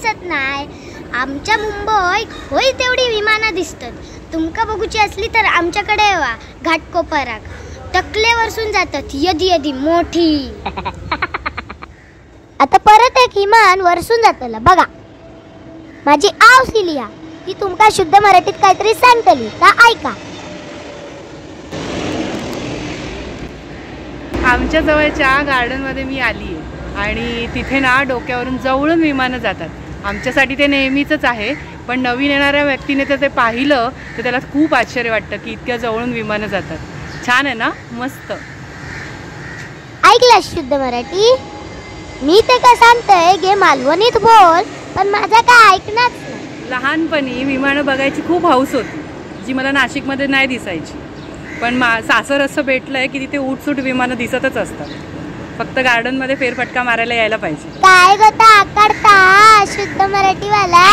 दिसत नाही. आमच्या मुंबई होय तेवढी विमानं दिसतात. तुमका बघूची असली तर आमच्याकडे येवा घाटकोपराक. टकले वरसून जातात यदी यदी मोठी. आता परत एक विमान वरसून जातला बघा. माझी आव सिलिया ती तुमका शुद्ध मराठीत काहीतरी सांगतली का ऐका. आमच्या जवळच्या गार्डनमध्ये मी आली आहे आणि तिथे ना डोक्यावरून जवळून विमानं जातात. आमच्यासाठी ते नेहमीचंच आहे, पण नवीन येणाऱ्या व्यक्तीने तर ते पाहिलं तर त्याला खूप आश्चर्य वाटतं की इतक्या जवळून विमानं जातात. छान आहे ना, मस्त. ऐकलं शुद्ध मराठी? मी ते का सांगतोय गे मालवणीत बोल, पण माझा काय ऐकणार नाही. लहानपणी विमानं बघायची खूप हौस होती, जी मला नाशिकमध्ये नाही दिसायची. पण सासर असं भेटलंय की तिथे उठसूट विमानं दिसतच असतात. फक्त गार्डनमध्ये फेरफटका मारायला यायला पाहिजे. काय गता आकडता शुद्ध मराठीवाला.